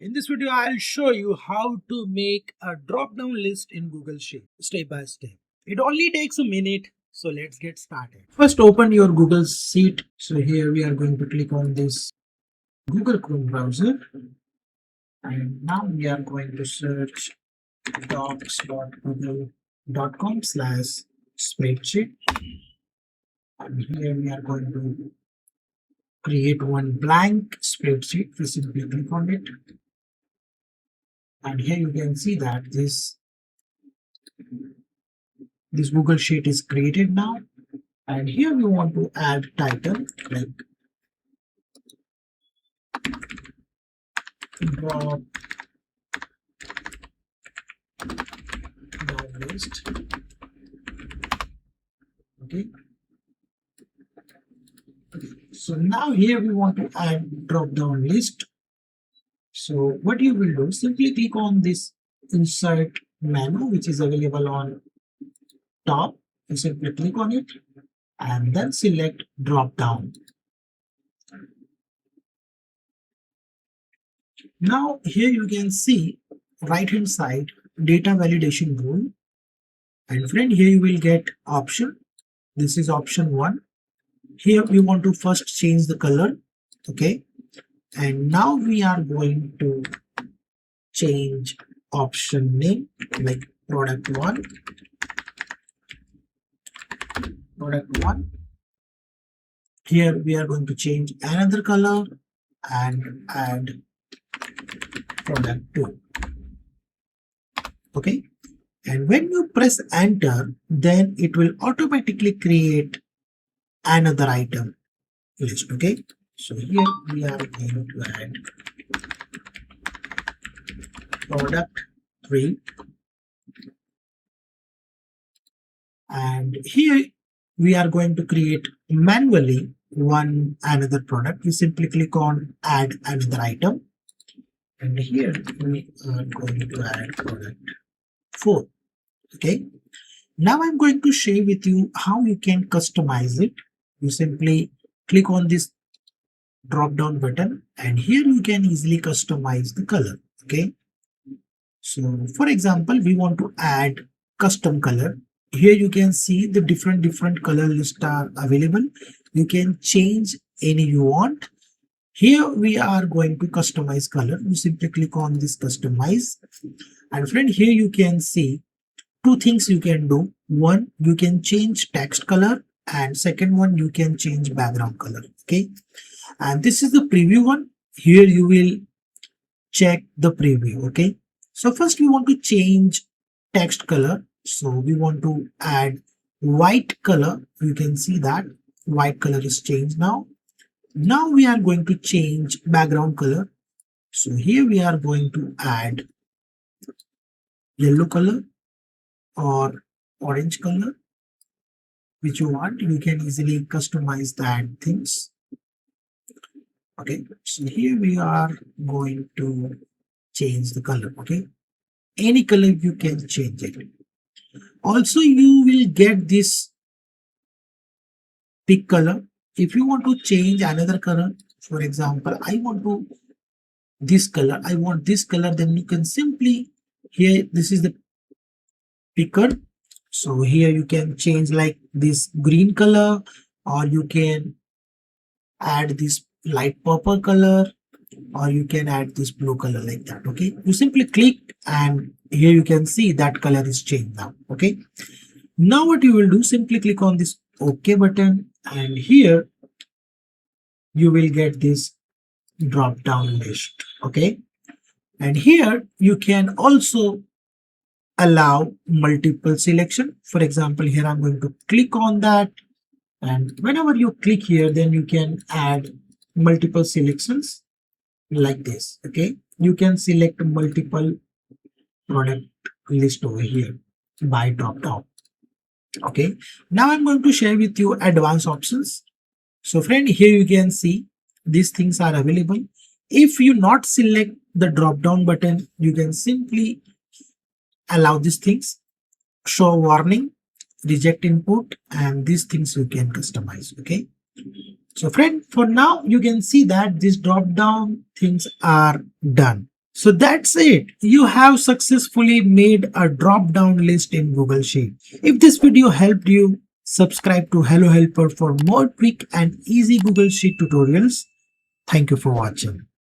In this video, I'll show you how to make a drop-down list in Google Sheet step by step. It only takes a minute, so let's get started. First, open your Google Sheet. So here we are going to click on this Google Chrome browser. And now we are going to search docs.google.com/spreadsheet. And here we are going to create one blank spreadsheet. We simply click on it. And here you can see that this Google Sheet is created now. And here we want to add title like drop down list. Okay. So now here we want to add drop down list. So what you will do, simply click on this insert menu, which is available on top. You simply click on it and then select drop down. Now here you can see right hand side data validation rule, and friend, here you will get option. This is option 1. Here we want to first change the color. Okay, and now we are going to change option name like product 1. Here we are going to change another color and add product 2. Okay, and when you press enter, then it will automatically create another item list. Okay, so here we are going to add product 3, and here we are going to create manually another product. We simply click on add another item, and here we are going to add product 4. Okay, now I'm going to share with you how you can customize it. You simply click on this drop down button, and here you can easily customize the color. Okay, so for example, we want to add custom color. Here you can see the different color lists are available. You can change any you want. Here we are going to customize color. You simply click on this customize, and friend, here you can see two things you can do. One, you can change text color, and second one, you can change background color. Okay, and this is the preview one. Here you will check the preview. Okay, so first we want to change text color. So we want to add white color. You can see that white color is changed now. Now we are going to change background color. So here we are going to add yellow color or orange color, which you want. You can easily customize that things. Okay, so here we are going to change the color. Okay, any color you can change it. Also, you will get this pick color. If you want to change another color, for example, I want this color, then you can simply, here this is the picker. So here you can change like this green color, or you can add this light purple color, or you can add this blue color like that. Okay, you simply click, and here you can see that color is changed now. Okay, now what you will do, simply click on this OK button, and here you will get this drop down list. Okay, and here you can also allow multiple selection. For example, here I'm going to click on that, and whenever you click here, then you can add multiple selections like this. Okay, you can select multiple product list over here by drop down. Okay, now I'm going to share with you advanced options. So friend, here you can see these things are available. If you not select the drop down button, you can simply allow these things, show warning, reject input, and these things you can customize. Okay, so friend, for now you can see that these drop down things are done. So that's it. You have successfully made a drop down list in Google Sheet. If this video helped you, subscribe to Hello Helper for more quick and easy Google Sheet tutorials. Thank you for watching.